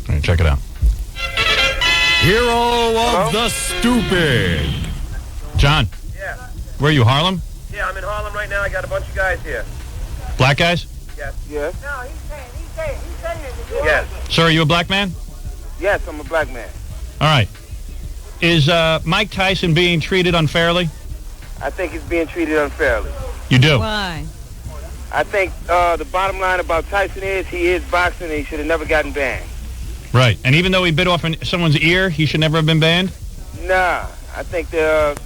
right, check it out. Hero of the stupid. John. Yeah. Where are you, Harlem? Yeah, I'm in Harlem right now. I got a bunch of guys here. Black guys? Yes. Yes. No, he's saying it. Yes. Sir, are you a black man? Yes, I'm a black man. All right. Is Mike Tyson being treated unfairly? I think he's being treated unfairly. You do? Why? I think the bottom line about Tyson is he is boxing and he should have never gotten banned. Right. And even though he bit off someone's ear, he should never have been banned? Nah. I think the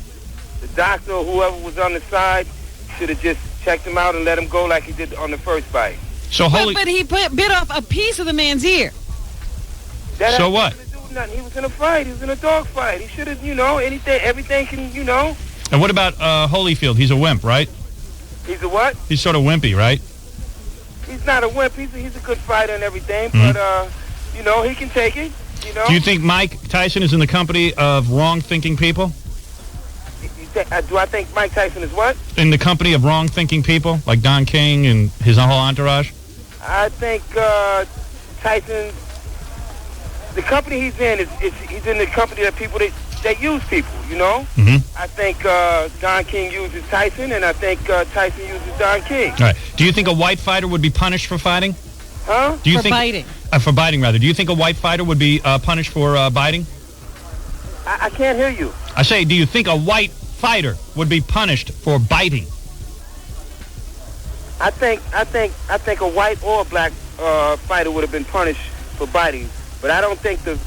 doctor or whoever was on the side should have just checked him out and let him go like he did on the first fight. So but he bit off a piece of the man's ear. So what? Nothing. He was in a fight. He was in a dog fight. He should have, everything can, And what about Holyfield? He's a wimp, right? He's a what? He's sort of wimpy, right? He's not a wimp. He's a good fighter and everything, but, he can take it, Do you think Mike Tyson is in the company of wrong-thinking people? Do I think Mike Tyson is what? In the company of wrong-thinking people, like Don King and his whole entourage? I think Tyson, the company he's in, he's in the company of people that use people, Mm-hmm. I think Don King uses Tyson, and I think Tyson uses Don King. All right. Do you think a white fighter would be punished for fighting? Huh? For biting. For biting, rather. Do you think a white fighter would be punished for biting? I can't hear you. I say, do you think a white fighter would be punished for biting? I think a white or a black fighter would have been punished for biting, but I don't think the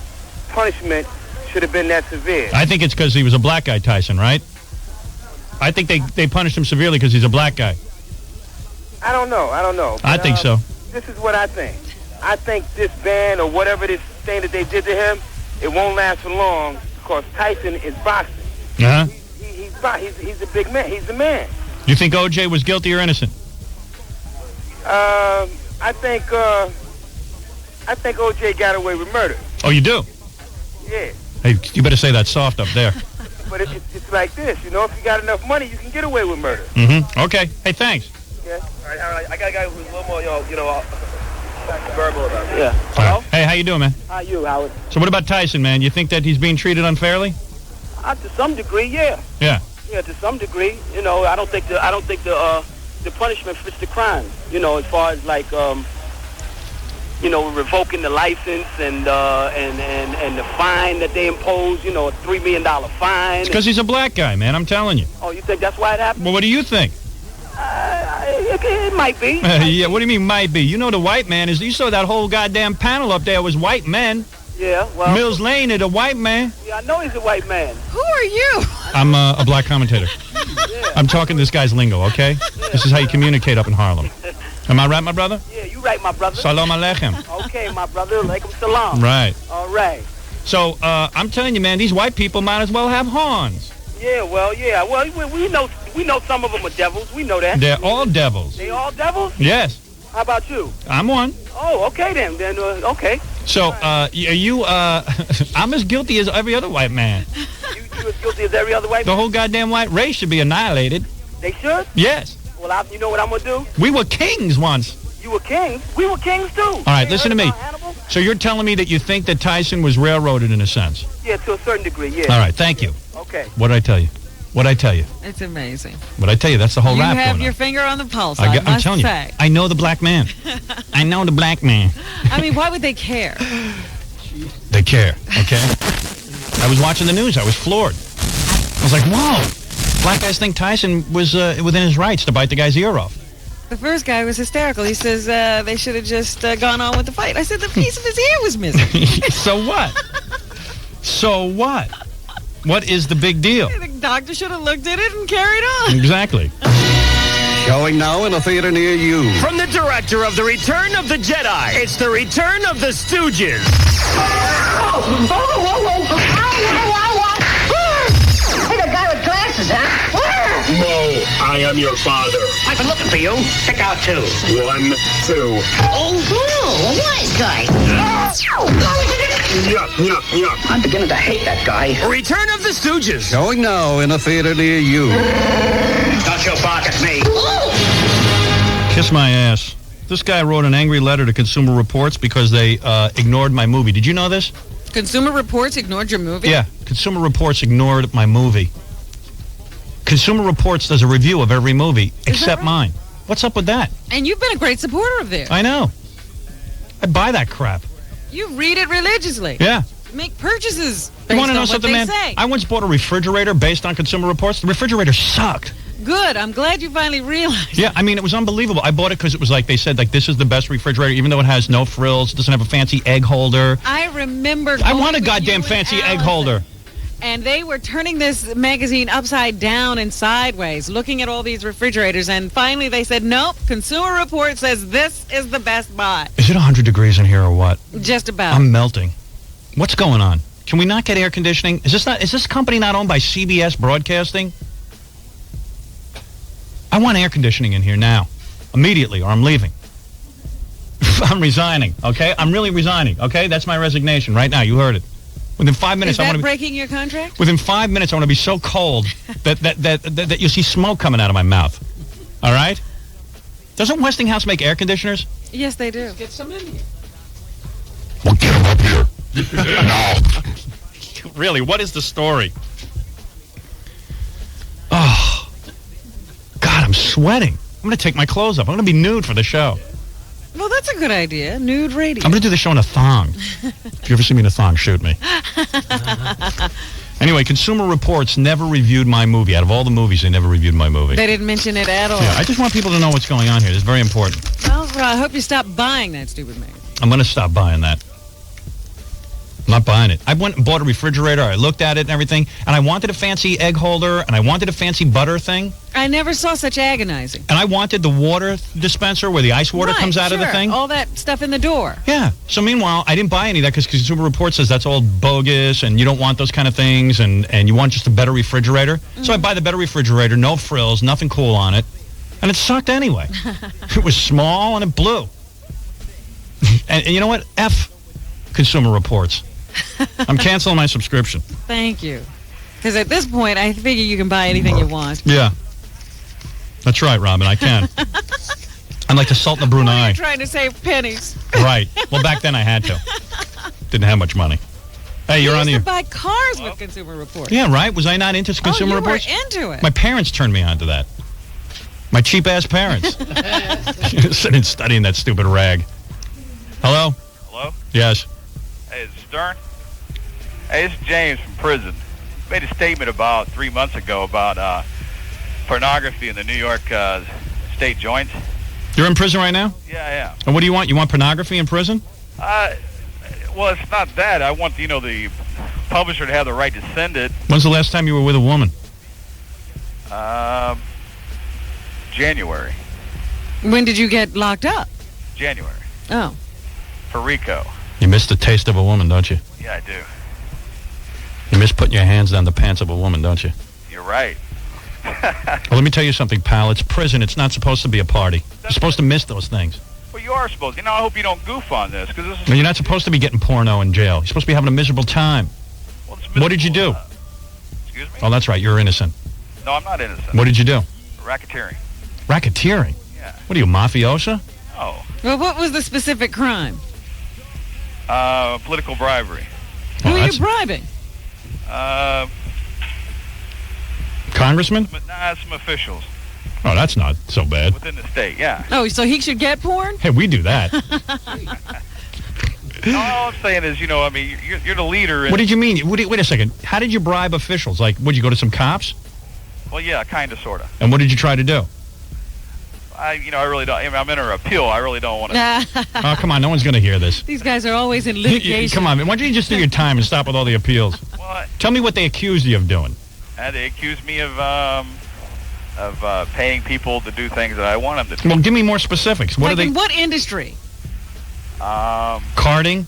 punishment should have been that severe. I think it's because he was a black guy, Tyson, right? I think they punished him severely because he's a black guy. I don't know. But, I think so. This is what I think. I think this ban or whatever this thing that they did to him, it won't last for long because Tyson is boxing. Uh-huh. He's a big man. He's a man. You think O.J. was guilty or innocent? I think O.J. got away with murder. Oh, you do? Yeah. Hey, you better say that soft up there. But it's like this, if you got enough money, you can get away with murder. Mm-hmm. Okay. Hey, thanks. Yeah. All right. I got a guy who's a little more, verbal about it. Yeah. Hello? Right. Hey, how you doing, man? How you, Howard? So what about Tyson, man? You think that he's being treated unfairly? To some degree, yeah. Yeah. Yeah, to some degree. I don't think the punishment fits the crime. As far as like revoking the license and the fine that they impose. A $3 million fine. It's because he's a black guy, man. I'm telling you. Oh, you think that's why it happened? Well, what do you think? It might be. Yeah. What do you mean might be? The white man is. You saw that whole goddamn panel up there was white men. Yeah, well... Mills Lane is a white man. Yeah, I know he's a white man. Who are you? I'm a black commentator. Yeah. I'm talking this guy's lingo, okay? Yeah. This is how you communicate up in Harlem. Am I right, my brother? Yeah, you right, my brother. Salam alaikum. Okay, my brother. Alaikum salam. Right. All right. So, I'm telling you, man, these white people might as well have horns. Yeah, well, yeah. Well, we know some of them are devils. We know that. They're all devils. They all devils? Yes. How about you? I'm one. Oh, okay then. Okay. So, I'm as guilty as every other white man. You as guilty as every other white man? The whole goddamn white race should be annihilated. They should? Yes. Well, you know what I'm going to do? We were kings once. You were kings? We were kings, too. All right, listen to me. So you're telling me that you think that Tyson was railroaded in a sense? Yeah, to a certain degree, yeah. All right, thank you. Okay. What'd I tell you? What'd I tell you? It's amazing. What'd I tell you? That's the whole rap going on. You have your finger on the pulse, I'm telling you. I know the black man. I know the black man. I mean, why would they care? They care, okay? I was watching the news. I was floored. I was like, whoa. Black guys think Tyson was within his rights to bite the guy's ear off. The first guy was hysterical. He says they should have just gone on with the fight. I said the piece of his ear was missing. So what? So what? What is the big deal? The doctor should have looked at it and carried on. Exactly. Showing now in a theater near you. From the director of The Return of the Jedi, it's The Return of the Stooges. Hey, the guy with glasses, huh? No, I am your father. I've been looking for you. Pick out two. 1, 2. Oh, a wise guy. Yuck, yuck, yuck. I'm beginning to hate that guy. Return of the Stooges. Showing now in a theater near you. Don't you bark at me. Kiss my ass. This guy wrote an angry letter to Consumer Reports because they ignored my movie. Did you know this? Consumer Reports ignored your movie? Yeah, Consumer Reports ignored my movie. Consumer Reports does a review of every movie except right? mine. What's up with that? And you've been a great supporter of theirs. I know. I buy that crap. You read it religiously. Yeah. Make purchases You based want to know on something, what man? they say. I once bought a refrigerator based on Consumer Reports. The refrigerator sucked. Good. I'm glad you finally realized. Yeah, I mean, it was unbelievable. I bought it because it was like, they said, like, this is the best refrigerator, even though it has no frills, doesn't have a fancy egg holder. I remember I going want a with goddamn you and fancy egg Allison, holder. And they were turning this magazine upside down and sideways, looking at all these refrigerators, and finally they said, nope, Consumer Report says this is the best buy. Is it 100 degrees in here or what? Just about. I'm melting. What's going on? Can we not get air conditioning? Is this company not owned by CBS Broadcasting? I want air conditioning in here now. Immediately, or I'm leaving. I'm resigning, okay? I'm really resigning, okay? That's my resignation right now. You heard it. Within 5 minutes, Is that breaking your contract? Within 5 minutes, I want to be so cold that you'll see smoke coming out of my mouth. All right? Doesn't Westinghouse make air conditioners? Yes, they do. Get some in here. Well, get them up here. No. Really, what is the story? Oh, God, I'm sweating. I'm going to take my clothes off. I'm going to be nude for the show. Well, that's a good idea. Nude radio. I'm going to do the show in a thong. If you ever see me in a thong, shoot me. Anyway, Consumer Reports never reviewed my movie. Out of all the movies, they never reviewed my movie. They didn't mention it at all. Yeah, I just want people to know what's going on here. It's very important. Well, I hope you stop buying that stupid magazine. I'm going to stop buying that. I'm not buying it. I went and bought a refrigerator. I looked at it and everything, and I wanted a fancy egg holder, and I wanted a fancy butter thing. I never saw such agonizing. And I wanted the water dispenser where the ice water comes out of the thing. All that stuff in the door. Yeah. So meanwhile, I didn't buy any of that because Consumer Reports says that's all bogus and you don't want those kind of things and you want just a better refrigerator. Mm-hmm. So I buy the better refrigerator, no frills, nothing cool on it. And it sucked anyway. It was small and it blew. And you know what? F Consumer Reports. I'm canceling my subscription. Thank you. Because at this point, I figure you can buy anything you want. Yeah. That's right, Robin. I can. I'm like the Sultan of Brunei. You're trying to save pennies. Right. Well, back then I had to. Didn't have much money. Hey, you're on the... You used to buy cars with Consumer Reports. Yeah, right? Was I not into Consumer Reports? You were into it. My parents turned me on to that. My cheap-ass parents. Sitting studying that stupid rag. Hello? Hello? Yes. Hey, is it Stern? Hey, it's James from prison. Made a statement about 3 months ago about pornography in the New York state joints. You're in prison right now? Yeah, I am. And what do you want? You want pornography in prison? Well, it's not that. I want, the publisher to have the right to send it. When's the last time you were with a woman? January. When did you get locked up? January. Oh. For RICO. You miss the taste of a woman, don't you? Yeah, I do. You miss putting your hands down the pants of a woman, don't you? You're right. Well, let me tell you something, pal. It's prison. It's not supposed to be a party. You're supposed to miss those things. Well, you are supposed to. I hope you don't goof on this, because this is... No, you're not supposed to be getting porno in jail. You're supposed to be having a miserable time. Well, it's what did you do? Excuse me? Oh, that's right. You're innocent. No, I'm not innocent. What did you do? Racketeering. Racketeering? Yeah. What are you, mafiosa? Oh. Well, what was the specific crime? Political bribery. Who are you bribing? Congressman? Some officials. Oh, that's not so bad. Within the state, yeah. Oh, so he should get porn? Hey, we do that. No, all I'm saying is, you're the leader. What did you mean? Wait a second. How did you bribe officials? Like, would you go to some cops? Well, yeah, kind of, sort of. And what did you try to do? I really don't. I'm in an appeal. I really don't want to. Oh, come on. No one's going to hear this. These guys are always in litigation. Come on, man. Why don't you just do your time and stop with all the appeals? What? Tell me what they accused you of doing. They accused me of paying people to do things that I want them to do. Well, give me more specifics. What like are they? In what industry? Carding.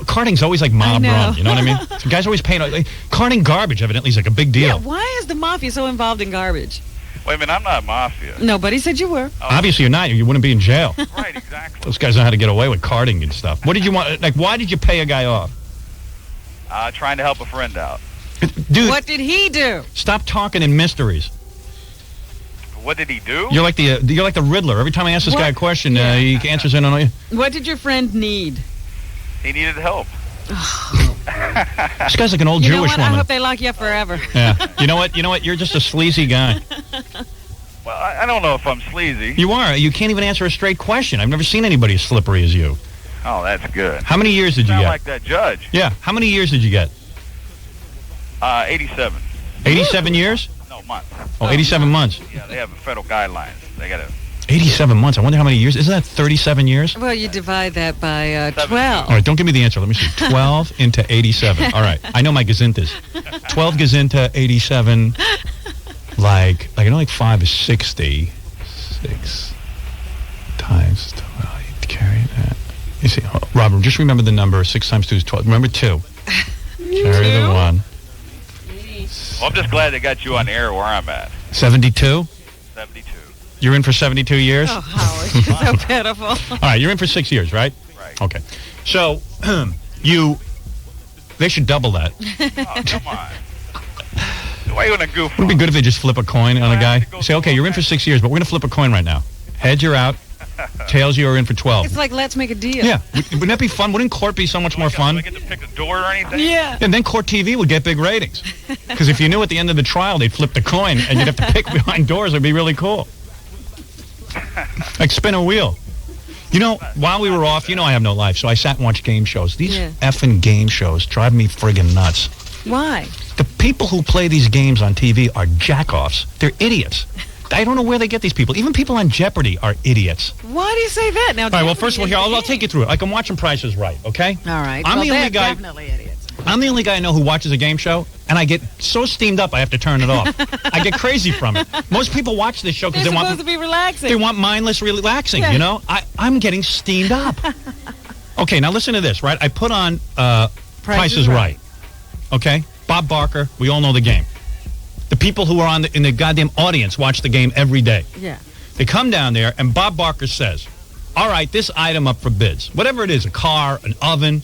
Carding's always like mob run. You know what I mean? The guy's always paying. Carding garbage, evidently, is like a big deal. Yeah, why is the mafia so involved in garbage? Wait a minute, I'm not mafia. Nobody said you were. Oh. Obviously, you're not. You wouldn't be in jail. Right, exactly. Those guys know how to get away with carding and stuff. What did you want? Like, why did you pay a guy off? Trying to help a friend out. Dude, what did he do? Stop talking in mysteries. What did he do? You're like the Riddler. Every time I ask this guy a question, he answers in on you. What did your friend need? He needed help. This guy's like an old You know Jewish what? woman. I hope they lock you up forever. Yeah. You know what? You're just a sleazy guy. Well, I don't know if I'm sleazy. You are. You can't even answer a straight question. I've never seen anybody as slippery as you. Oh, that's good. How many years did you Sound get? like that judge. Yeah. How many years did you get? 87. 87 years? No, months. Oh, 87 months. Yeah, they have federal guidelines. They got to... 87 months. I wonder how many years. Isn't that 37 years? Well, you divide that by 12. All right, don't give me the answer. Let me see. 12 into 87. All right. I know my gazintas. 12 gazinta 87. Like I know 5 is 60. 6 times 12. You carry that. You see, Robert, just remember the number. 6 times 2 is 12. Remember 2. Carry the 1. Well, I'm just glad they got you on the air where I'm at. 72? 72. You're in for 72 years? Oh, Howard, you're so pitiful. All right, you're in for 6 years, right? Right. Okay. So, they should double that. Oh, come on. Why are you in a goof? Wouldn't it be good if they just flip a coin on a guy? Say, okay, you're in for 6 years, but we're going to flip a coin right now. Heads, you're out. Tails, you're in for 12. It's like, let's make a deal. Yeah. Wouldn't that be fun? Wouldn't court be so much more fun? Do I get to pick a door or anything? Yeah. And then court TV would get big ratings. Because if you knew at the end of the trial they'd flip the coin and you'd have to pick behind doors, it'd be really cool. Like spin a wheel. You know, while we were off, I have no life, so I sat and watched game shows. These effing game shows drive me friggin' nuts. Why? The people who play these games on TV are jack-offs. They're idiots. I don't know where they get these people. Even people on Jeopardy are idiots. Why do you say that? Now, all right, well, first of all, here, I'll take you through it. Like, I'm watching Price is Right, okay? All right. I'm the only guy. Definitely idiots. I'm the only guy I know who watches a game show, and I get so steamed up I have to turn it off. I get crazy from it. Most people watch this show because They're they want supposed to be relaxing. They want mindless relaxing, I'm getting steamed up. Okay, now listen to this, right? I put on Price is Right. Okay? Bob Barker, we all know the game. The people who are in the goddamn audience watch the game every day. Yeah. They come down there, and Bob Barker says, all right, this item up for bids. Whatever it is, a car, an oven,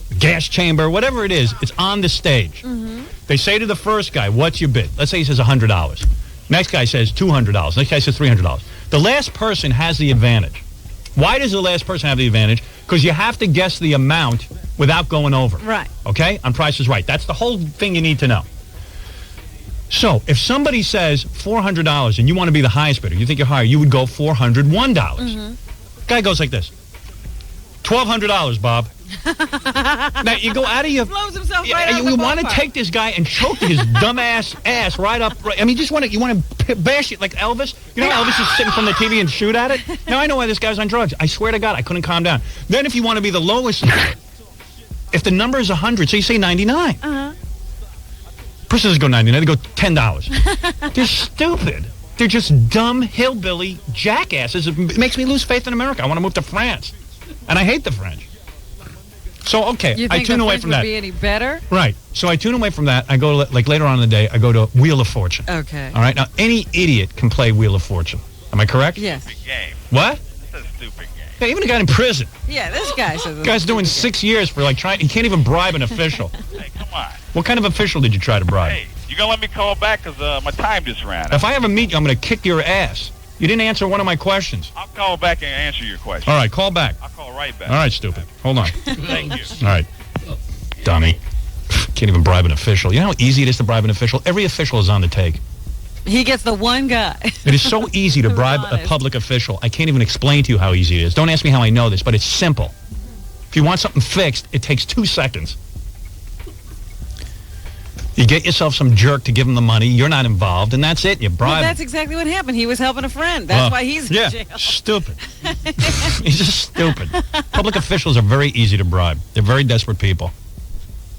a gas chamber, whatever it is, it's on the stage. Mm-hmm. They say to the first guy, what's your bid? Let's say he says $100. Next guy says $200. Next guy says $300. The last person has the advantage. Why does the last person have the advantage? Because you have to guess the amount without going over. Right. Okay? On Price is Right. That's the whole thing you need to know. So, if somebody says $400 and you want to be the highest bidder, you think you're higher, you would go $401. Mm-hmm. Guy goes like this. $1,200, Bob. Now, you go out of your... Blows himself right out of the You want to ballpark. take this guy and choke his dumb ass right up... Right, I mean, you want to bash it like Elvis? You know how Elvis is sitting from the TV and shoot at it? Now, I know why this guy's on drugs. I swear to God, I couldn't calm down. Then if you want to be the lowest... If the number is 100, so you say 99. Uh-huh. Person doesn't go 99, they go $10. They're stupid. They're just dumb hillbilly jackasses. It makes me lose faith in America. I want to move to France. And I hate the French. So, okay, You I think tune the away French from would that. be any better? Right. So I tune away from that. I go, like later on in the day, I go to Wheel of Fortune. Okay. All right? Now, any idiot can play Wheel of Fortune. Am I correct? Yes. Stupid game. What? It's a stupid game. Yeah, even a guy in prison. Yeah, this guy says... Guy's doing 6 years for he can't even bribe an official. Hey, come on. What kind of official did you try to bribe? Hey, you gonna let me call back because my time just ran out? If I ever meet you, I'm going to kick your ass. You didn't answer one of my questions. I'll call back and answer your question. All right, call back. I'll call right back. All right, stupid. Hold on. Thank you. All right. Dummy. Can't even bribe an official. You know how easy it is to bribe an official? Every official is on the take. He gets the one guy. It is so easy to bribe a public official. I can't even explain to you how easy it is. Don't ask me how I know this, but it's simple. If you want something fixed, it takes 2 seconds. You get yourself some jerk to give him the money. You're not involved, and that's it. You bribe Well, him. that's exactly what happened. He was helping a friend. That's why he's in jail. Stupid. He's just stupid. Public officials are very easy to bribe. They're very desperate people.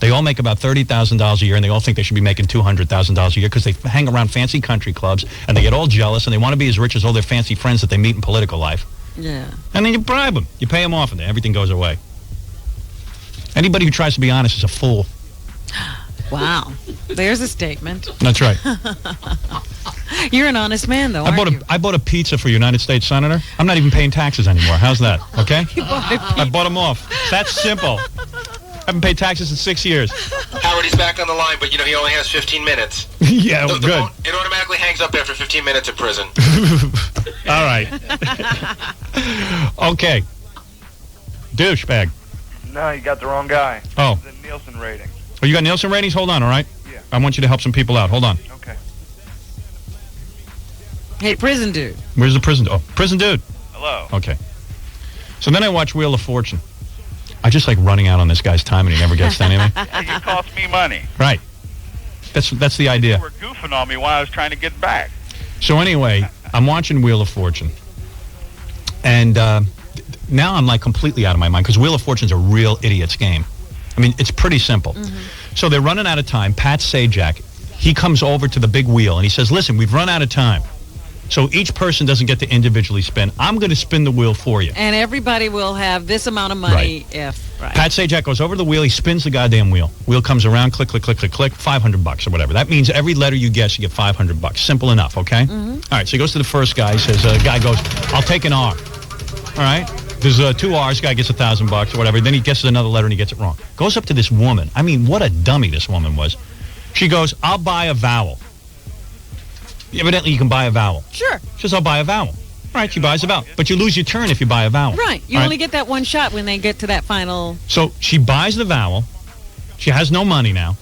They all make about $30,000 a year, and they all think they should be making $200,000 a year because they hang around fancy country clubs, and they get all jealous, and they want to be as rich as all their fancy friends that they meet in political life. Yeah. And then you bribe them. You pay them off, and everything goes away. Anybody who tries to be honest is a fool. Wow. There's a statement. That's right. You're an honest man, though, aren't you? I bought a pizza for a United States Senator. I'm not even paying taxes anymore. How's that? Okay? You bought a pizza. I bought them off. That's simple. I haven't paid taxes in 6 years. Howard, he's back on the line, but, he only has 15 minutes. Yeah, The good. phone, it automatically hangs up after 15 minutes in prison. All right. Okay. Douchebag. No, you got the wrong guy. Oh. The Nielsen rating. Oh, you got Nielsen ratings? Hold on, all right? Yeah. I want you to help some people out. Hold on. Okay. Hey, prison dude. Where's the prison? Oh, prison dude. Hello. Okay. So then I watch Wheel of Fortune. I just like running out on this guy's time and he never gets to anything. Yeah, you cost me money. Right. That's the idea. You were goofing on me while I was trying to get back. So anyway, I'm watching Wheel of Fortune. And now I'm like completely out of my mind because Wheel of Fortune's a real idiot's game. I mean, it's pretty simple. So they're running out of time. Pat Sajak, he comes over to the big wheel and he says, listen, we've run out of time. So each person doesn't get to individually spin. I'm going to spin the wheel for you. And everybody will have this amount of money if... Right. Pat Sajak goes over to the wheel. He spins the goddamn wheel. Wheel comes around, click, click, click, click, click, $500 or whatever. That means every letter you guess, you get $500. Simple enough, okay? All right, so he goes to the first guy. He says, guy goes, I'll take an R. All right? There's 2 R's. Guy gets $1,000 or whatever. Then he guesses another letter and he gets it wrong. Goes up to this woman. I mean, what a dummy this woman was. She goes, I'll buy a vowel. Evidently, you can buy a vowel. Sure. She says, I'll buy a vowel. All right, she buys a vowel. But you lose your turn if you buy a vowel. Right. You All only get that one shot when they get to that final... So she buys the vowel. She has no money now.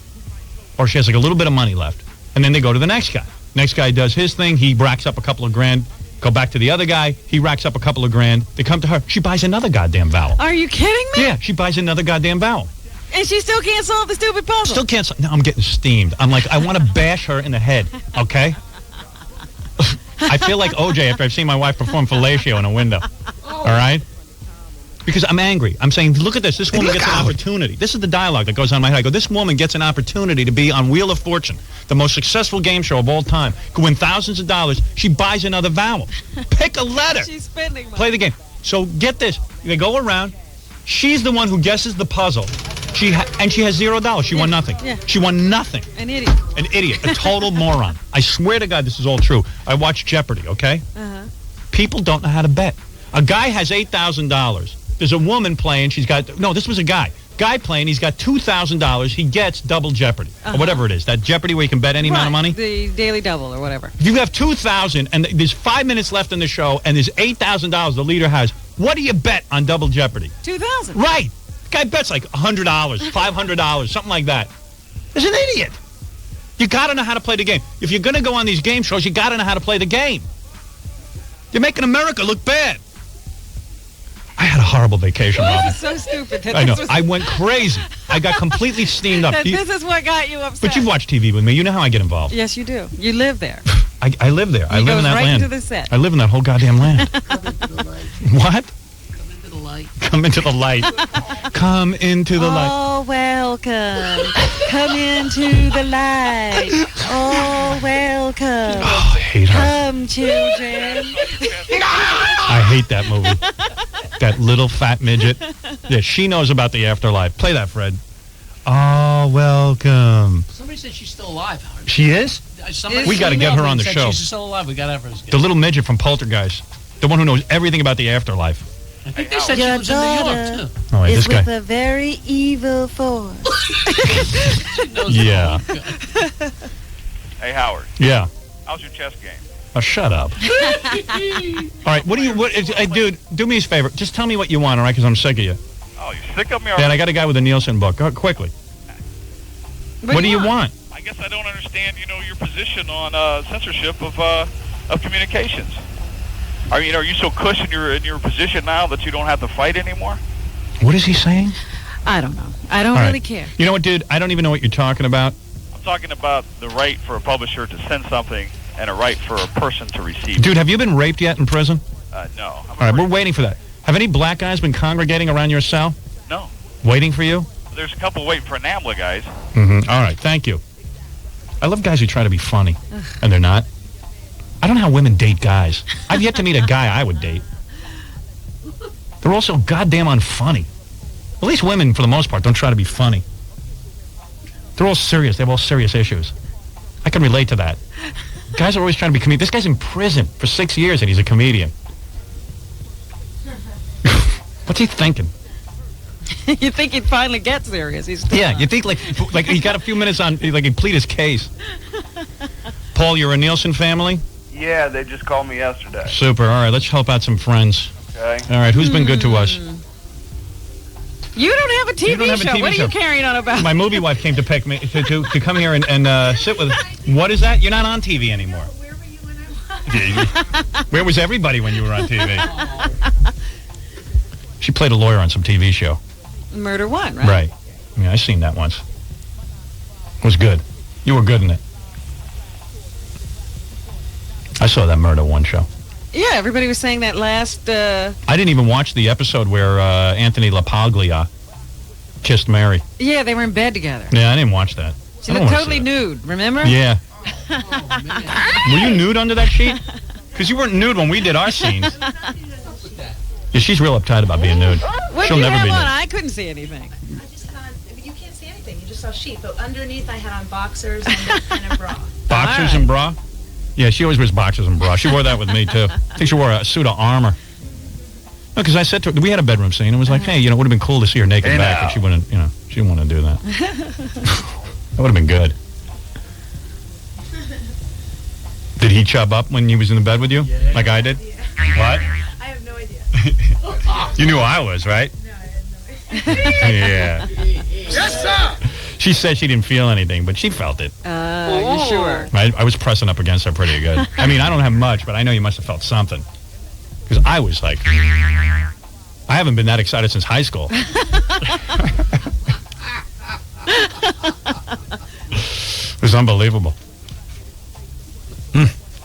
Or she has like a little bit of money left. And then they go to the next guy. Next guy does his thing. He racks up a couple of grand. Go back to the other guy. He racks up a couple of grand. They come to her. She buys another goddamn vowel. Are you kidding me? Yeah, she buys another goddamn vowel. And she still can't solve the stupid puzzle. Still can't. No, I'm getting steamed. I'm like, I want to bash her in the head, okay? I feel like OJ after I've seen my wife perform fellatio in a window. All right? Because I'm angry. I'm saying, look at this. This woman gets an opportunity. This is the dialogue that goes on in my head. I go, this woman gets an opportunity to be on Wheel of Fortune, the most successful game show of all time. Could win thousands of dollars. She buys another vowel. Pick a letter. She's spending money. Play the game. So get this. They go around. She's the one who guesses the puzzle. And she has $0. She won nothing. Yeah. She won nothing. An idiot. An idiot. A total moron. I swear to God this is all true. I watch Jeopardy, okay? People don't know how to bet. A guy has $8,000. There's a woman playing. She's got... No, this was a guy. Guy playing. He's got $2,000. He gets double Jeopardy. Or whatever it is. That Jeopardy where you can bet any amount of money. The daily double or whatever. If you have $2,000 and there's 5 minutes left in the show and there's $8,000 the leader has, what do you bet on double Jeopardy? $2,000. Right. Guy bets like $100, $500, something like that. He's an idiot. You got to know how to play the game. If you're going to go on these game shows, you got to know how to play the game. You're making America look bad. I had a horrible vacation, Robin. This is so stupid. I know. I went crazy. I got completely steamed up. This is what got you upset. But you've watched TV with me. You know how I get involved. Yes, you do. You live there. I live there. I live in that right land. into the set. I live in that whole goddamn land. What? Come into the light. Come into the light. Oh, welcome. Come into the light. Oh, welcome. Oh, I hate her. Come, children. I hate that movie. That little fat midget. Yeah, she knows about the afterlife. Play that, Fred. Oh, welcome. Somebody said she's still alive, Howard. She is? We got to get her on the said show. She's still alive. We got to have her. The little midget from Poltergeist. The one who knows everything about the afterlife. I think they said she was in New York, too. Oh, wait, this guy. With a very evil force. Yeah. Hey, Howard. Yeah. How's your chess game? Oh, shut up. All right, dude, do me a favor. Just tell me what you want, all right, because I'm sick of you. Oh, you're sick of me Yeah, already? and I got a guy with a Nielsen book. Go, quickly. What do you want? I guess I don't understand, your position on censorship of communications. Are you so cush in your position now that you don't have to fight anymore? What is he saying? I don't know. I don't really care. You know what, dude? I don't even know what you're talking about. I'm talking about the right for a publisher to send something and a right for a person to receive Dude, have you been raped yet in prison? No. All right, we're waiting for that. Have any black guys been congregating around your cell? No. Waiting for you? There's a couple waiting for NAMBLA guys. Mm-hmm. All right, thank you. I love guys who try to be funny, and they're not. I don't know how women date guys. I've yet to meet a guy I would date. They're all so goddamn unfunny. At least women, for the most part, don't try to be funny. They're all serious. They have all serious issues. I can relate to that. Guys are always trying to be comedians. This guy's in prison for 6 years, and he's a comedian. What's he thinking? You think he'd finally get serious? He's still not. You think like he got a few minutes on, like he'd plead his case. Paul, you're a Nielsen family? Yeah, they just called me yesterday. Super. All right, let's help out some friends. Okay. All right, who's been good to us? You don't have a TV You don't have a show. TV What are show. you carrying on about? My movie wife came to pick me to come here and sit with. What is that? You're not on TV anymore. Where were you when I was? Where was everybody when you were on TV? She played a lawyer on some TV show. Murder One, right? Right. Yeah, I seen that once. It was good. You were good in it. I saw that Murder One show. Yeah, everybody was saying that last... I didn't even watch the episode where Anthony LaPaglia kissed Mary. Yeah, they were in bed together. Yeah, I didn't watch that. She I don't looked wanna totally see that. nude, remember? Yeah. Were you nude under that sheet? Because you weren't nude when we did our scenes. Yeah, she's real uptight about being nude. What She'll did you never have be on? nude. I couldn't see anything. I just had on, you can't see anything. You just saw sheet. But underneath, I had on boxers and a bra. Boxers and bra? Yeah, she always wears boxers and bra. She wore that with me, too. I think she wore a suit of armor. No, because I said to her, we had a bedroom scene. It was like, hey, it would have been cool to see her naked back. And she wouldn't, she didn't want to do that. That would have been good. Did he chub up when he was in the bed with you? Yeah. Like I did? What? I have no idea. You knew I was, right? No, I had no idea. Yeah. Yes, sir! She said she didn't feel anything, but she felt it. You sure? I was pressing up against her pretty good. I mean, I don't have much, but I know you must have felt something. Because I was like, I haven't been that excited since high school. It was unbelievable.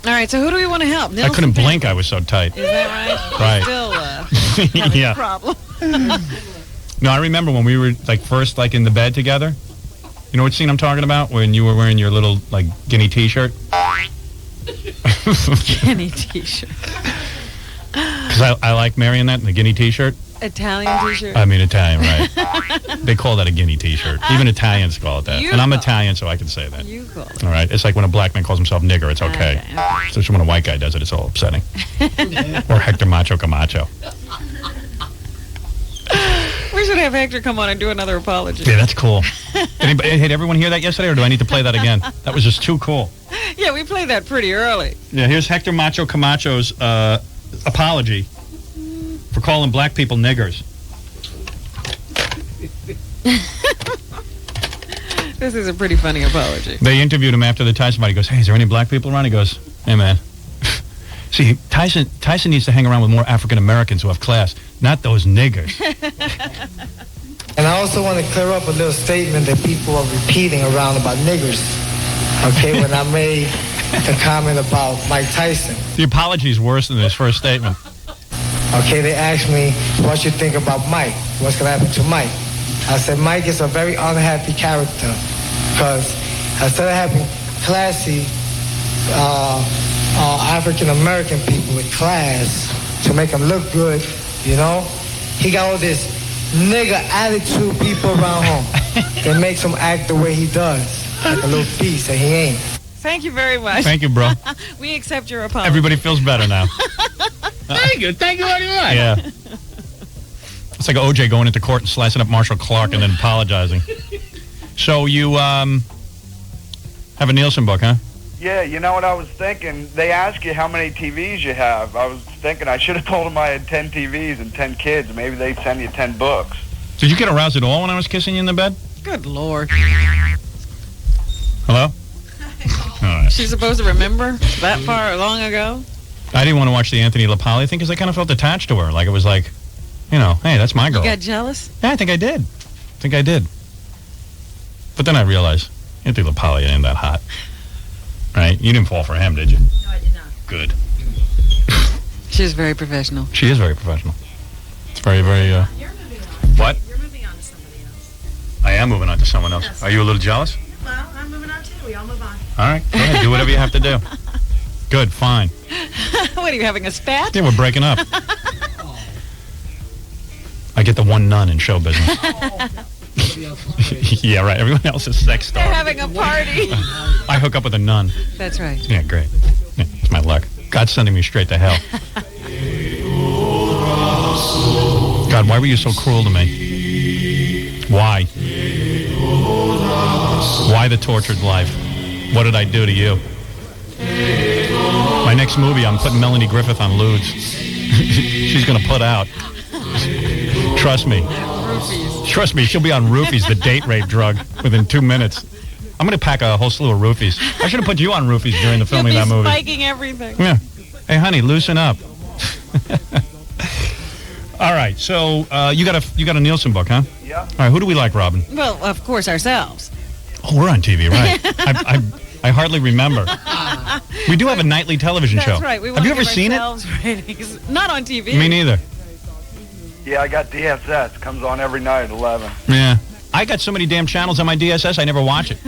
All right, so who do we want to help? I couldn't blink. I was so tight. Is that right? Right. Still Yeah. a problem. No, I remember when we were first in the bed together. You know what scene I'm talking about? When you were wearing your little guinea T-shirt. Guinea T-shirt. Because I like marrying that in the guinea T-shirt. Italian T-shirt. I mean Italian, right? They call that a guinea T-shirt. Even Italians call it that. You And I'm call Italian, so I can say that. You call it. All right. It's like when a black man calls himself nigger, it's okay. So when a white guy does it, it's all upsetting. Or Hector Macho Camacho. We should have Hector come on and do another apology. Yeah, that's cool. Did everyone hear that yesterday, or do I need to play that again? That was just too cool. Yeah, we played that pretty early. Yeah, here's Hector Macho Camacho's apology for calling black people niggers. This is a pretty funny apology. They interviewed him after the Tyson fight. He goes, hey, is there any black people around? He goes, hey, man. See, Tyson needs to hang around with more African Americans who have class, not those niggers. And I also want to clear up a little statement that people are repeating around about niggers. Okay, when I made the comment about Mike Tyson. The apology is worse than his first statement. Okay, they asked me, what you think about Mike? What's going to happen to Mike? I said, Mike is a very unhappy character because instead of having classy African-American people with class to make them look good, he got all this nigger attitude people around him that makes him act the way he does, like a little piece that he ain't. Thank you very much. Thank you, bro. We accept your apology. Everybody feels better now. Thank you very much. Yeah. It's like OJ going into court and slicing up Marshall Clark and then apologizing. So you have a Nielsen book, huh? Yeah, you know what I was thinking? They ask you how many TVs you have. I was thinking I should have told them I had 10 TVs and 10 kids. Maybe they'd send you 10 books. Did you get aroused at all when I was kissing you in the bed? Good Lord. Hello? All right. She's supposed to remember that far long ago? I didn't want to watch the Anthony LaPaglia thing because I kind of felt attached to her. Like it was like, hey, that's my girl. You got jealous? Yeah, I think I did. But then I realized Anthony LaPaglia ain't that hot. Right? You didn't fall for him, did you? No, I did not. Good. She's very professional. She is very professional. It's very, very, You're moving on. What? You're moving on to somebody else. I am moving on to someone else. Yes. Are you a little jealous? Well, I'm moving on too. We all move on. All right. Go ahead. Do whatever you have to do. Good. Fine. What, are you having a spat? Yeah, we're breaking up. I get the one nun in show business. Yeah, right. Everyone else is sex star. They're having a party. I hook up with a nun. That's right. Yeah, great. Yeah, it's my luck. God's sending me straight to hell. God, why were you so cruel to me? Why? Why the tortured life? What did I do to you? My next movie, I'm putting Melanie Griffith on Ludes. She's going to put out. Trust me. Trust me, she'll be on Roofies, the date rape drug, within 2 minutes. I'm going to pack a whole slew of Roofies. I should have put you on Roofies during the filming of that movie. Spiking everything. Yeah. Hey, honey, loosen up. All right, so you got a Nielsen book, huh? Yeah. All right, who do we like, Robin? Well, of course, ourselves. Oh, we're on TV, right? I hardly remember. We do have a nightly television show. That's right. We have you ever seen it? Ratings. Not on TV. Me neither. Yeah, I got DSS. Comes on every night at 11. Yeah. I got so many damn channels on my DSS, I never watch it.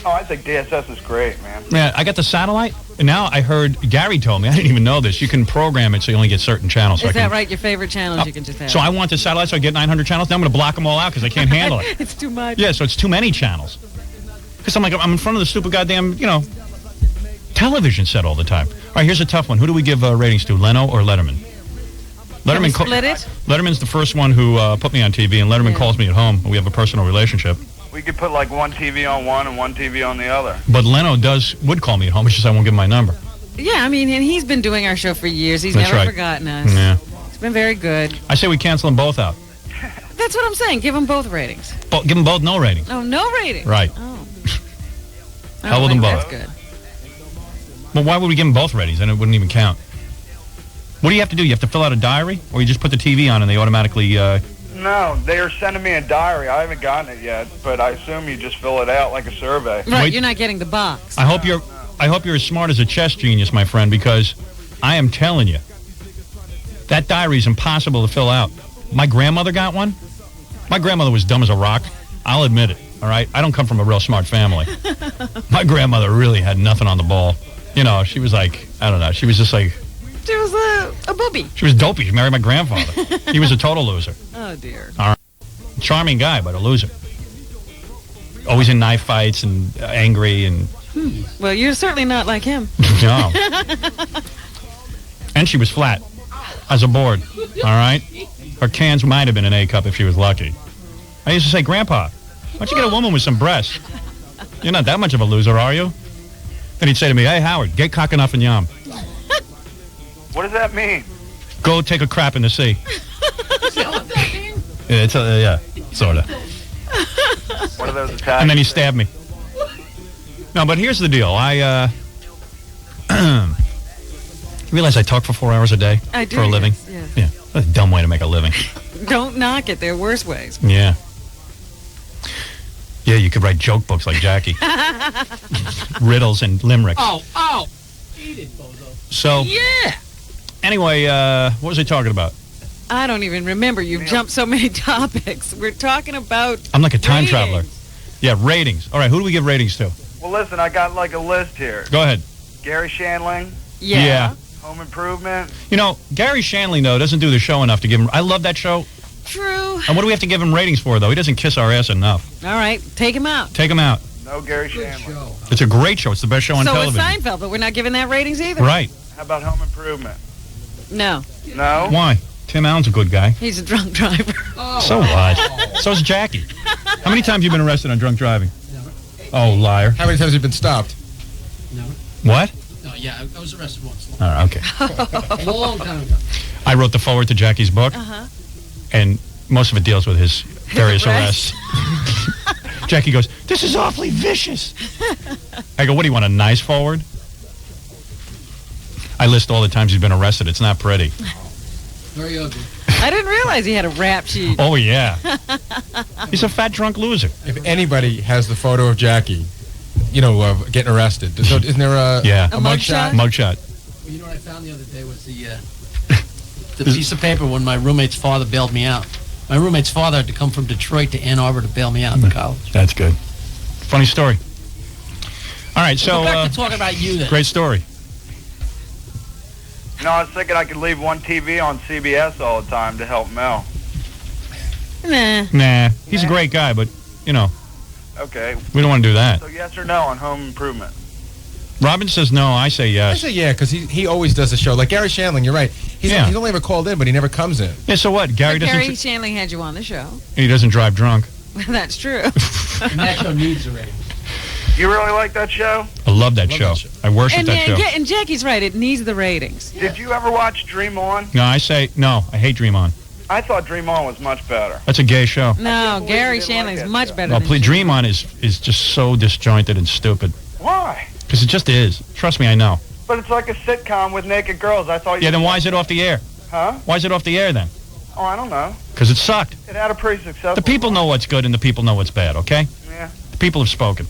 Oh, I think DSS is great, man. Yeah, I got the satellite, and now I heard, Gary told me, I didn't even know this, you can program it so you only get certain channels. Is that right? Your favorite channels you can just have? So I want the satellite so I get 900 channels. Now I'm going to block them all out because I can't handle it. It's too much. Yeah, so it's too many channels. Because I'm in front of the stupid goddamn, television set all the time. All right, here's a tough one. Who do we give ratings to, Leno or Letterman? Can we split it? Letterman's the first one who put me on TV, and Letterman calls me at home. We have a personal relationship. We could put like one TV on one and one TV on the other. But Leno would call me at home. It's just I won't give him my number. Yeah, and he's been doing our show for years. He's That's never right. forgotten us. Yeah. It's been very good. I say we cancel them both out. That's what I'm saying. Give them both ratings. Give them both no ratings. Oh, no ratings. Right. Oh. Hell with them both. That's good. Well, why would we give them both ratings? Then it wouldn't even count. What do you have to do? You have to fill out a diary? Or you just put the TV on and they automatically... No, they are sending me a diary. I haven't gotten it yet, but I assume you just fill it out like a survey. Right, you're not getting the box. I hope you're as smart as a chess genius, my friend, because I am telling you, that diary is impossible to fill out. My grandmother got one. My grandmother was dumb as a rock. I'll admit it, all right? I don't come from a real smart family. My grandmother really had nothing on the ball. She was like, I don't know, she was just like... She was a booby. She was dopey. She married my grandfather. He was a total loser. Oh, dear. All right. Charming guy, but a loser. Always in knife fights and angry and... Well, you're certainly not like him. No. And she was flat as a board, all right? Her cans might have been an A cup if she was lucky. I used to say, Grandpa, why don't you get a woman with some breasts? You're not that much of a loser, are you? Then he'd say to me, hey, Howard, get cock enough and yum. What does that mean? Go take a crap in the sea. Is that what that means? Yeah, sort of. What are those attacks? And then he stabbed me. No, but here's the deal. I realize I talk for 4 hours a day I do, for a living. yes. Yeah, that's a dumb way to make a living. Don't knock it. There are worse ways. Yeah. Yeah, you could write joke books like Jackie. Riddles and limericks. Oh. Eat it, bozo. So, yeah. Anyway, what was I talking about? I don't even remember. You've jumped so many topics. We're talking about I'm like a time ratings. traveler. Yeah, ratings. All right, who do we give ratings to? Well, listen, I got like a list here. Go ahead. Gary Shandling, Yeah. Home Improvement. Gary Shandling, though, doesn't do the show enough to give him... I love that show. True. And what do we have to give him ratings for, though? He doesn't kiss our ass enough. All right. Take him out. Take him out. No Gary Shandling. It's a great show. It's the best show on So television. is Seinfeld, but we're not giving that ratings either. Right. How about Home Improvement? No. No? Why? Tim Allen's a good guy. He's a drunk driver. So what? So's Jackie. How many times have you been arrested on drunk driving? Oh, liar. How many times have you been stopped? No. What? No, yeah, I was arrested once. All right, okay. A long time ago. I wrote the foreword to Jackie's book, and most of it deals with his various arrests. Jackie goes, this is awfully vicious. I go, what do you want, a nice foreword? I list all the times he's been arrested. It's not pretty. Very ugly. I didn't realize he had a rap sheet. Oh, yeah. He's a fat, drunk loser. If anybody has the photo of Jackie, of getting arrested, isn't there a mugshot? Mugshot. Well, you know what I found the other day was the piece of paper when my roommate's father bailed me out. My roommate's father had to come from Detroit to Ann Arbor to bail me out of college. That's good. Funny story. All right, so... back to talking about you then. Great story. I was thinking I could leave one TV on CBS all the time to help Mel. Nah. He's a great guy, but, Okay. we don't want to do that. So yes or no on Home Improvement? Robin says no. I say I yes. say yeah, because he always does the show. Like Gary Shandling, you're right. He's only ever called in, but he never comes in. Yeah, so what? Gary But doesn't. Gary Shandling had you on the show. He doesn't drive drunk. That's true. And that show needs the ratings. You really like that show? I love that show. I worship And, that show. and Jackie's right. It needs the ratings. Did you ever watch Dream On? No, I say no. I hate Dream On. I thought Dream On was much better. That's a gay show. No, Gary Shandling's much better No, than please, you. Dream On is just so disjointed and stupid. Why? Because it just is. Trust me, I know. But it's like a sitcom with naked girls. I thought you... Yeah, then why is it off the air? Huh? Why is it off the air then? Oh, I don't know. Because it sucked. It had a pretty successful... The people know what's good and the people know what's bad, okay? Yeah. The people have spoken.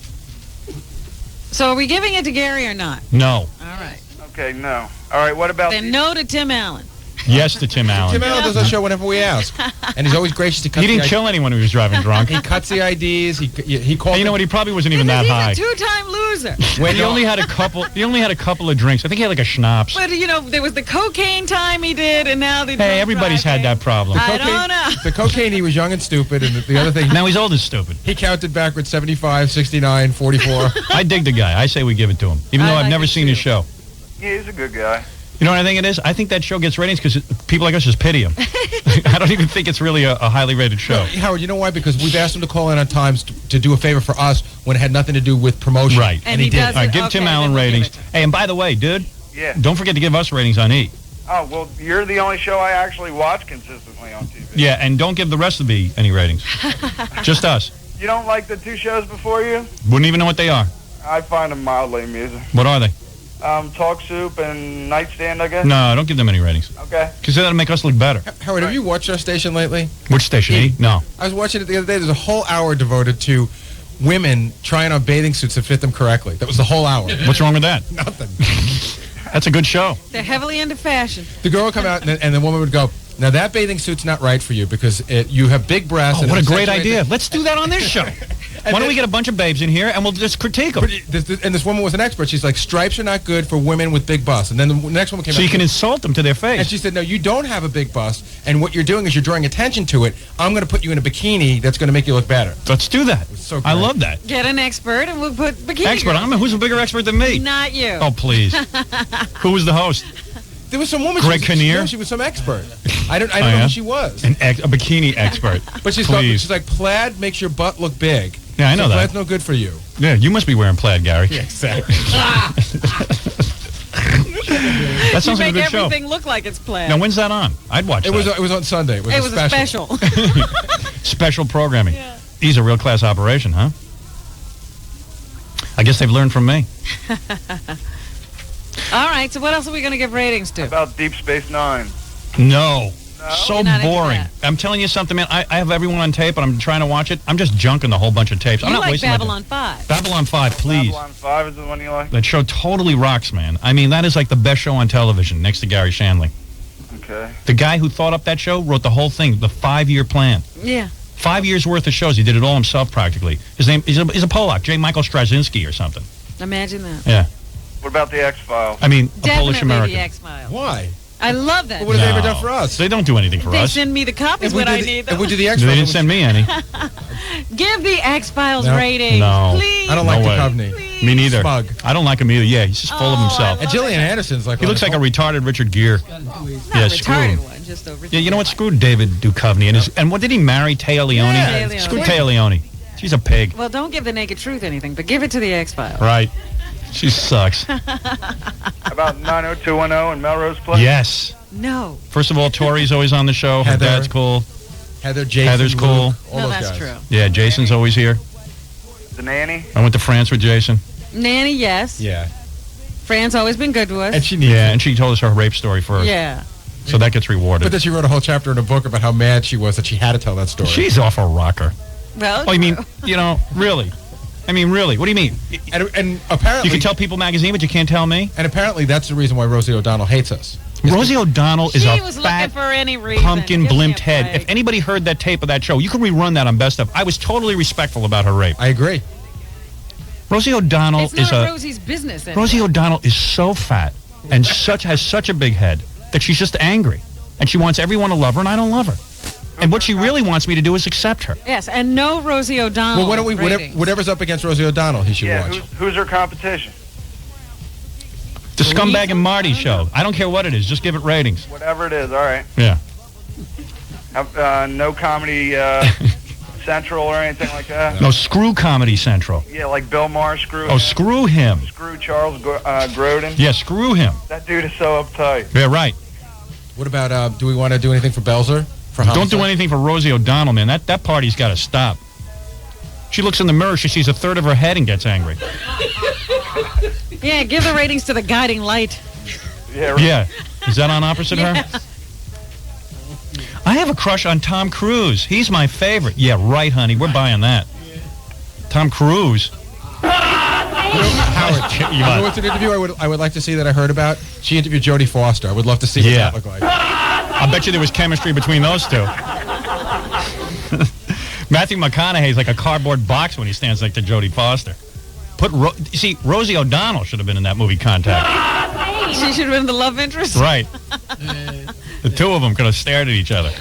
So are we giving it to Gary or not? No. All right. Okay, no. All right, what about... Then no to Tim Allen. Yes to Tim Allen. Tim Allen does that show whenever we ask, and he's always gracious to cut. He didn't kill anyone who was driving drunk. He cuts the IDs. He calls. And you know what? He probably wasn't even that high. He's a two-time loser. When he only had a couple. He only had a couple of drinks. I think he had like a schnapps. But, you know, there was the cocaine time he did, and now the Hey, everybody's had that problem. I don't know. The cocaine, he was young and stupid, and the other thing... Now he's old and stupid. He counted backwards 75, 69, 44. I dig the guy. I say we give it to him, even though I've never seen his show. Yeah, he's a good guy. You know what I think it is? I think that show gets ratings because people like us just pity him. I don't even think it's really a highly rated show. No, Howard, you know why? Because we've asked him to call in on times to do a favor for us when it had nothing to do with promotion. Right. And he did. does All right, it. give Okay, Tim Allen then we'll give ratings. it to him. Hey, and by the way, dude, Yeah. don't forget to give us ratings on E. Oh, well, you're the only show I actually watch consistently on TV. Yeah, and don't give the rest of the any ratings. Just us. You don't like the two shows before you? Wouldn't even know what they are. I find them mildly amusing. What are they? Talk Soup and Nightstand, I guess? No, don't give them any ratings. Okay. Because that'll make us look better. Howard, have you watched our station lately? Which station, E? No. I was watching it the other day. There's a whole hour devoted to women trying on bathing suits that fit them correctly. That was the whole hour. What's wrong with that? Nothing. That's a good show. They're heavily into fashion. The girl would come out, and the woman would go, now that bathing suit's not right for you because you have big breasts. Oh, what a and great accentuate idea. Let's do that on this show. Why don't we get a bunch of babes in here and we'll just critique them? And this woman was an expert. She's like, stripes are not good for women with big busts. And then the next woman came So out. you can insult them to their face. And she said, no, you don't have a big bust. And what you're doing is you're drawing attention to it. I'm going to put you in a bikini that's going to make you look better. Let's do that. So I love that. Get an expert, and we'll put bikini. Expert. I don't know who's a bigger expert than me. Not you. Oh, please. Who was the host? There was some woman. Greg Kinnear? No, she was some expert. I don't know yeah? who she was. A bikini expert. But she's like, plaid makes your butt look big. Yeah, I know so that. Plaid's no good for you. Yeah, you must be wearing plaid, Gary. Yeah, exactly. That sounds you like a make good show. everything look like it's planned. Now, when's that on? I'd watch that. It was on Sunday. It was a special. Special programming. Yeah. He's a real class operation, huh? I guess they've learned from me. All right, so what else are we going to give ratings to? About Deep Space Nine. No. So You're not into boring. that. I'm telling you something, man. I have everyone on tape, and I'm trying to watch it. I'm just junking the whole bunch of tapes. I'm You not like wasting my Babylon 5. Babylon 5, please. Babylon 5 is the one you like? That show totally rocks, man. I mean, that is like the best show on television, next to Gary Shandling. Okay. The guy who thought up that show wrote the whole thing, the 5-year plan. Yeah. 5 years worth of shows. He did it all himself, practically. His name is a Polak, J. Michael Straczynski or something. Imagine that. Yeah. What about the X-Files? I mean, a Definitely Polish American. the X-Files. Why? I love that. What have they ever done for us? They don't do anything for They us. send me the copies when I need them. If we do the They X-Files, didn't send me any. Give the X-Files No. ratings, No. please. I don't No like way. Duchovny. Me neither. Smug. I don't like him either. Yeah, he's just full of Oh, himself. I And Gillian Anderson's like... He looks like a retarded Richard Gere. Not Yeah, a screw retarded him. one, just over. Yeah, you know what? Screw David Duchovny. And what did he marry? Taya Leone? Yeah, Taya Screw Leone. Taya Leone. She's a pig. Well, don't give the Naked Truth anything, but give it to the X-Files. Right. She sucks. About 90210 and Melrose Place? Yes. No. First of all, Tori's always on the show. Her Heather. dad's cool. Heather, Jason, Heather's Luke, cool. all No, those that's guys. true. Yeah, Jason's always here. The Nanny? I went to France with Jason. Nanny, yes. Yeah. Fran's always been good to us. And she needs Yeah, it. and she told us her rape story first. Yeah. So that gets rewarded. But then she wrote a whole chapter in a book about how mad she was that she had to tell that story. She's off a rocker. Well, Oh, you mean, really? I mean, really? What do you mean? And apparently... You can tell People Magazine, but you can't tell me? And apparently that's the reason why Rosie O'Donnell hates us. Rosie O'Donnell is she a was fat looking for any reason. pumpkin Give me blimped a head. break. If anybody heard that tape of that show, you can rerun that on Best Of. I was totally respectful about her rape. I agree. Rosie O'Donnell It's is not a... Rosie's business anymore. Rosie O'Donnell is so fat and has such a big head that she's just angry. And she wants everyone to love her, and I don't love her. And what she really wants me to do is accept her. Yes, and no Rosie O'Donnell. Well, why don't we... ratings. Whatever's up against Rosie O'Donnell, he should Yeah, watch. who's her competition? Scumbag and Marty show. I don't care what it is. Just give it ratings. Whatever it is, all right. Yeah. No Comedy Central or anything like that? No, screw Comedy Central. Yeah, like Bill Maher, screw him. Oh, screw him. Screw Charles Grodin. Yeah, screw him. That dude is so uptight. Yeah, right. What about, do we want to do anything for Belzer? Don't do anything for Rosie O'Donnell, man. That party's got to stop. She looks in the mirror, she sees a third of her head and gets angry. Yeah, give the ratings to the guiding light. Yeah, right. Yeah. Is that on opposite her? I have a crush on Tom Cruise. He's my favorite. Yeah, right, honey. We're buying that. Tom Cruise. Howard, you know what's an interview I would like to see that I heard about? She interviewed Jodie Foster. I would love to see what that looked like. I bet you there was chemistry between those two. Matthew McConaughey's like a cardboard box when he stands next to Jodie Foster. You see, Rosie O'Donnell should have been in that movie Contact. She should have been the love interest? Right. The two of them could have stared at each other.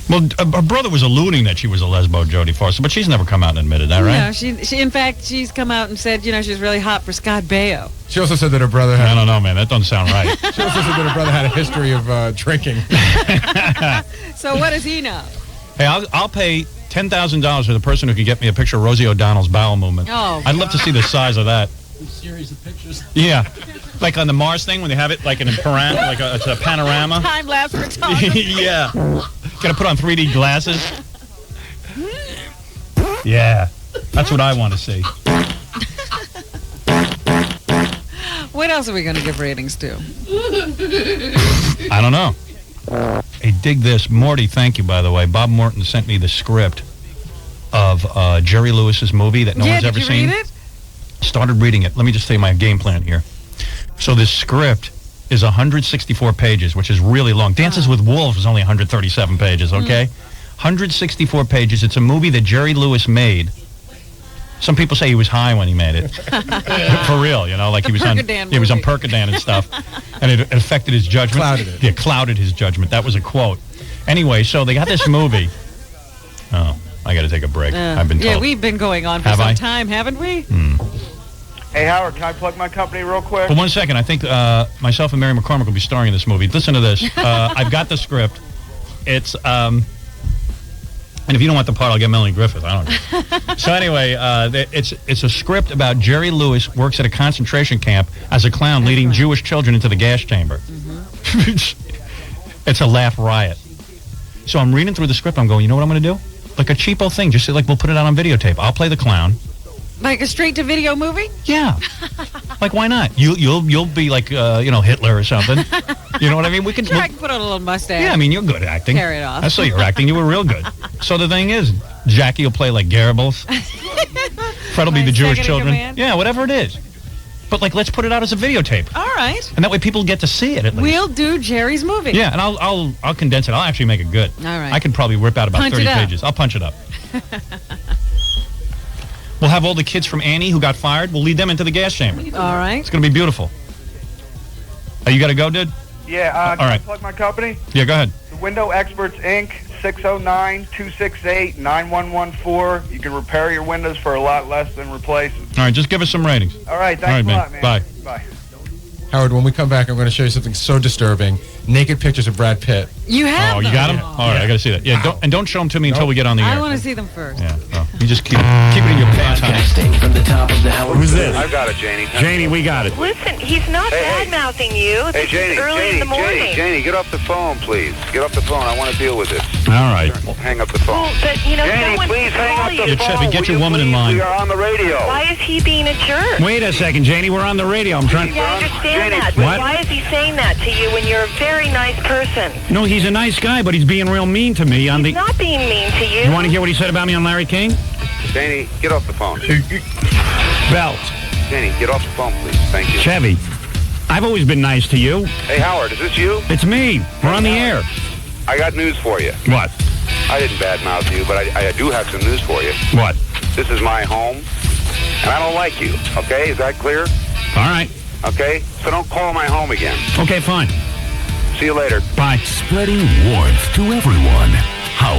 Well, her brother was alluding that she was a lesbo, Jodie Foster, but she's never come out and admitted that, right? No, she in fact, she's come out and said, she's really hot for Scott Baio. She also said that her brother had... I don't know, man. That doesn't sound right. She also said that her brother had a history of drinking. So what does he know? Hey, I'll pay $10,000 for the person who can get me a picture of Rosie O'Donnell's bowel movement. Oh, I'd love to see the size of that. A series of pictures. Yeah. Like on the Mars thing when they have it like in a it's a panorama. Time lapse photography. Yeah. Got to put on 3D glasses. Yeah. That's what I want to see. What else are we going to give ratings to? I don't know. Hey, dig this. Morty, thank you, by the way. Bob Morton sent me the script of Jerry Lewis's movie that no one's ever seen. Did you read it? Started reading it. Let me just tell you my game plan here. So this script is 164 pages, which is really long. Dances with Wolves was only 137 pages, okay? 164 pages. It's a movie that Jerry Lewis made. Some people say he was high when he made it. For real, like he was on Percodan and stuff. And it affected his judgment. Clouded it. Yeah, clouded his judgment. That was a quote. Anyway, so they got this movie. Oh, I got to take a break. I've been told. Yeah, we've been going on for some time, haven't we? Hey, Howard, can I plug my company real quick? But 1 second. I think myself and Mary McCormick will be starring in this movie. Listen to this. I've got the script. It's, and if you don't want the part, I'll get Melanie Griffith. I don't know. So anyway, it's a script about Jerry Lewis works at a concentration camp as a clown leading Jewish children into the gas chamber. It's a laugh riot. So I'm reading through the script. I'm going, you know what I'm going to do? Like a cheapo thing. Just like we'll put it out on videotape. I'll play the clown. Like a straight-to-video movie? Yeah. Like, why not? You'll be like, Hitler or something. You know what I mean? Sure, I can put on a little mustache. Yeah, I mean, you're good at acting. Carry it off. I saw you were acting. You were real good. So the thing is, Jackie will play like Garibaldi. Fred will be the Jewish children. Command. Yeah, whatever it is. But, let's put it out as a videotape. All right. And that way people get to see it at least. We'll do Jerry's movie. Yeah, and I'll condense it. I'll actually make it good. All right. I can probably rip out about 30 pages. I'll punch it up. We'll have all the kids from Annie who got fired. We'll lead them into the gas chamber. All right. It's going to be beautiful. Oh, you got to go, dude? Yeah, all right. Can I plug my company? Yeah, go ahead. The Window Experts, Inc., 609-268-9114. You can repair your windows for a lot less than replace them. All right, just give us some ratings. All right, thanks a lot, man. Bye. Bye. Howard, when we come back, I'm going to show you something so disturbing. Naked pictures of Brad Pitt. You have them? You got them? All right, I got to see that. Yeah, don't show them to me until we get on the air. I want to see them first. Yeah, you just keep it in your pants. From the top of the Howard. Who's this? I've got it, Janie. Janie, we got it. Listen, he's not bad-mouthing you. Hey, Janie, early in the morning. Janie, get off the phone, please. Get off the phone. I want to deal with this. All right. Hang up the phone. Well, but, Janie, someone please hang up the phone. Chevy, get your woman in line. We are on the radio. Why is he being a jerk? Wait a second, Janie. We're on the radio. I'm trying. I understand that, but What? why is he saying that to you when you're a very nice person? No, he's a nice guy, but he's being real mean to me on the. He's not being mean to you. You want to hear what he said about me on Larry King? Janie, get off the phone. Belt. Janie, get off the phone, please. Thank you. Chevy, I've always been nice to you. Hey, Howard, is this you? It's me. We're on the air. I got news for you. What? I didn't badmouth you, but I do have some news for you. What? This is my home, and I don't like you, okay? Is that clear? All right. Okay? So don't call my home again. Okay, fine. See you later. Bye. Spreading warmth to everyone.